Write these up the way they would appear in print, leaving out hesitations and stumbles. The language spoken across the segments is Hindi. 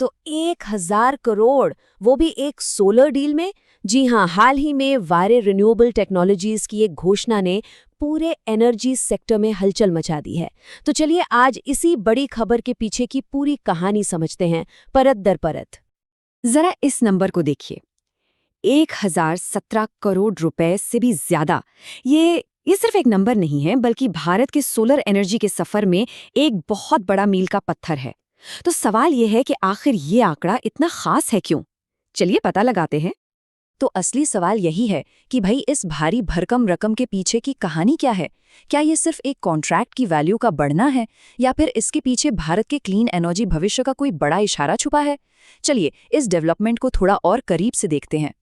तो 1,000 करोड़, वो भी एक सोलर डील में। जी हाँ, हाल ही में वारे रिन्यूएबल टेक्नोलॉजीज की एक घोषणा ने पूरे एनर्जी सेक्टर में हलचल मचा दी है। तो चलिए आज इसी बड़ी खबर के पीछे की पूरी कहानी समझते हैं, परत दर परत। जरा इस नंबर को देखिए, 1017 करोड़ रुपए से भी ज्यादा। ये सिर्फ एक नंबर नहीं है, बल्कि भारत के सोलर एनर्जी के सफर में एक बहुत बड़ा मील का पत्थर है। तो सवाल ये है कि आखिर ये आंकड़ा इतना खास है क्यों? चलिए पता लगाते हैं। तो असली सवाल यही है कि भाई इस भारी भरकम रकम के पीछे की कहानी क्या है। क्या ये सिर्फ एक कॉन्ट्रैक्ट की वैल्यू का बढ़ना है, या फिर इसके पीछे भारत के क्लीन एनर्जी भविष्य का कोई बड़ा इशारा छुपा है? चलिए इस डेवलपमेंट को थोड़ा और करीब से देखते हैं।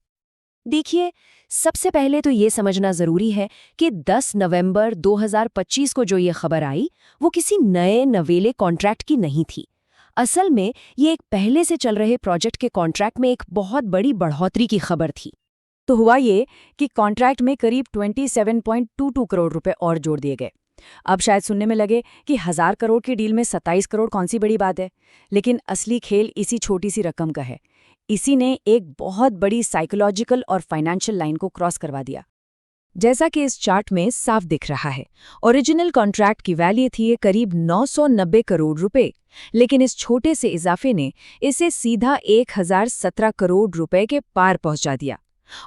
देखिए, सबसे पहले तो ये समझना जरूरी है कि 10 नवंबर 2025 को जो ये खबर आई, वो किसी नए नवेले कॉन्ट्रैक्ट की नहीं थी। असल में ये एक पहले से चल रहे प्रोजेक्ट के कॉन्ट्रैक्ट में एक बहुत बड़ी बढ़ोतरी की खबर थी। तो हुआ ये कि कॉन्ट्रैक्ट में करीब 27.22 करोड़ रुपए और जोड़ दिए गए। अब शायद सुनने में लगे कि 1000 करोड़ की डील में 27 करोड़ कौन सी बड़ी बात है, लेकिन असली खेल इसी छोटी सी रकम का है। इसी ने एक बहुत बड़ी साइकोलॉजिकल और फाइनेंशियल लाइन को क्रॉस करवा दिया। जैसा कि इस चार्ट में साफ दिख रहा है, ओरिजिनल कॉन्ट्रैक्ट की वैल्यू थी करीब 990 करोड़ रुपए, लेकिन इस छोटे से इजाफे ने इसे सीधा 1017 करोड़ रुपए के पार पहुंचा दिया।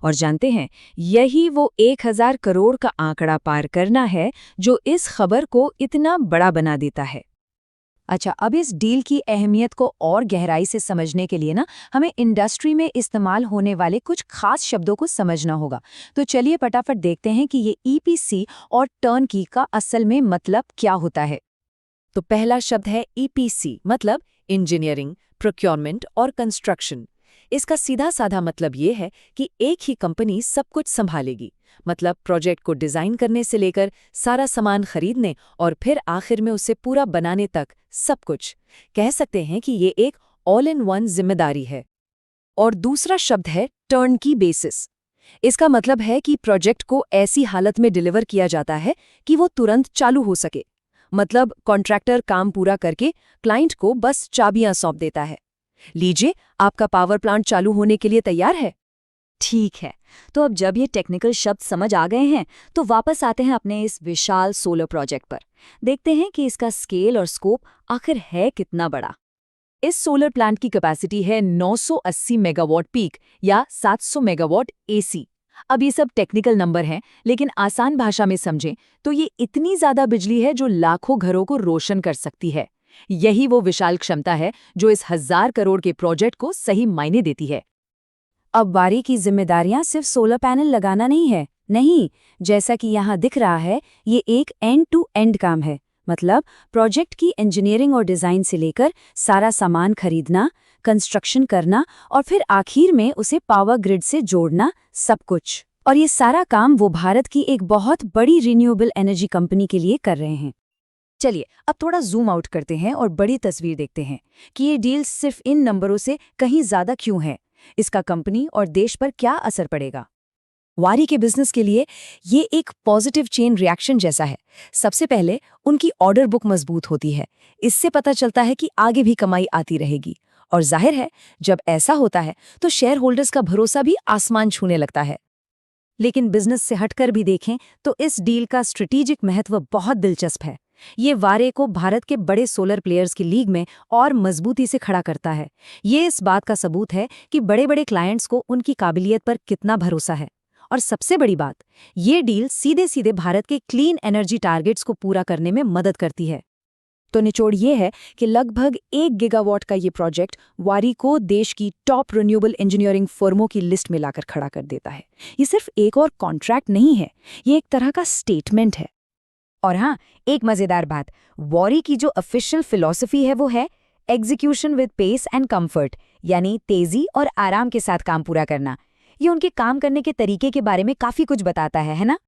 और जानते हैं, यही वो 1000 करोड़ का आंकड़ा पार करना है जो इस खबर को इतना बड़ा बना देता है। अच्छा, अब इस डील की अहमियत को और गहराई से समझने के लिए हमें इंडस्ट्री में इस्तेमाल होने वाले कुछ खास शब्दों को समझना होगा। तो चलिए फटाफट देखते हैं कि ये ईपीसी और टर्नकी का असल में मतलब क्या होता है। तो पहला शब्द है ईपीसी, मतलब इंजीनियरिंग, प्रोक्योरमेंट और कंस्ट्रक्शन। इसका सीधा साधा मतलब ये है कि एक ही कंपनी सब कुछ संभालेगी, मतलब प्रोजेक्ट को डिजाइन करने से लेकर सारा सामान खरीदने और फिर आखिर में उसे पूरा बनाने तक सब कुछ। कह सकते हैं कि ये एक ऑल इन वन जिम्मेदारी है। और दूसरा शब्द है टर्नकी बेसिस। इसका मतलब है कि प्रोजेक्ट को ऐसी हालत में डिलीवर किया जाता है कि वो तुरंत चालू हो सके। मतलब कॉन्ट्रैक्टर काम पूरा करके क्लाइंट को बस चाबियां सौंप देता है, लीजिए आपका पावर प्लांट चालू होने के लिए तैयार है। ठीक है, तो अब जब ये टेक्निकल शब्द समझ आ गए हैं, तो वापस आते हैं अपने इस विशाल सोलर प्रोजेक्ट पर। देखते हैं कि इसका स्केल और स्कोप आखिर है कितना बड़ा। इस सोलर प्लांट की कैपेसिटी है 980 मेगावाट पीक या 700 मेगावाट एसी। अब ये सब टेक्निकल नंबर हैं, लेकिन आसान भाषा में समझें तो ये इतनी ज्यादा बिजली है जो लाखों घरों को रोशन कर सकती है। यही वो विशाल क्षमता है जो इस 1000 करोड़ के प्रोजेक्ट को सही मायने देती है। अब वारी की जिम्मेदारियां सिर्फ सोलर पैनल लगाना नहीं है, नहीं, जैसा कि यहाँ दिख रहा है, ये एक एंड टू एंड काम है। मतलब प्रोजेक्ट की इंजीनियरिंग और डिजाइन से लेकर सारा सामान खरीदना, कंस्ट्रक्शन करना और फिर आखिर में उसे पावर ग्रिड से जोड़ना, सब कुछ। और ये सारा काम वो भारत की एक बहुत बड़ी रिन्यूएबल एनर्जी कंपनी के लिए कर रहे हैं। चलिए अब थोड़ा जूम आउट करते हैं और बड़ी तस्वीर देखते हैं कि ये डील सिर्फ इन नंबरों से कहीं ज्यादा क्यों है, इसका कंपनी और देश पर क्या असर पड़ेगा। वारी के बिजनेस के लिए ये एक पॉजिटिव चेन रिएक्शन जैसा है। सबसे पहले उनकी ऑर्डर बुक मजबूत होती है, इससे पता चलता है कि आगे भी कमाई आती रहेगी। और जाहिर है, जब ऐसा होता है तो शेयर होल्डर्स का भरोसा भी आसमान छूने लगता है। लेकिन बिजनेस से हटकर भी देखें तो इस डील का स्ट्रेटेजिक महत्व बहुत दिलचस्प है। ये वारे को भारत के बड़े सोलर प्लेयर्स की लीग में और मजबूती से खड़ा करता है। ये इस बात का सबूत है कि बड़े बड़े क्लाइंट्स को उनकी काबिलियत पर कितना भरोसा है। और सबसे बड़ी बात, ये डील सीधे सीधे भारत के क्लीन एनर्जी टारगेट्स को पूरा करने में मदद करती है। तो निचोड़ ये है कि लगभग 1 गीगावाट का ये प्रोजेक्ट वारी को देश की टॉप रिन्यूएबल इंजीनियरिंग फर्मों की लिस्ट में लाकर खड़ा कर देता है। ये सिर्फ एक और कॉन्ट्रैक्ट नहीं है, ये एक तरह का स्टेटमेंट है। और हाँ, एक मजेदार बात, वारी की जो ऑफिशियल फिलॉसफी है वो है execution with pace and comfort, यानी तेजी और आराम के साथ काम पूरा करना। ये उनके काम करने के तरीके के बारे में काफी कुछ बताता है ना?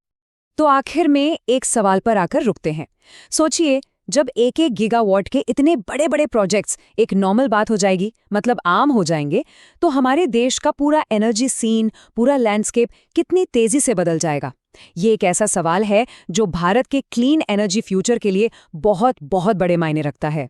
तो आखिर में एक सवाल पर आकर रुकते हैं। सोचिए, जब एक एक गीगावाट के इतने बड़े बड़े प्रोजेक्ट्स एक नॉर्मल बात हो जाएगी, मतलब आम हो जाएंगे, तो हमारे देश का पूरा एनर्जी सीन, पूरा लैंडस्केप कितनी तेजी से बदल जाएगा। ये एक ऐसा सवाल है जो भारत के क्लीन एनर्जी फ्यूचर के लिए बहुत बहुत बड़े मायने रखता है।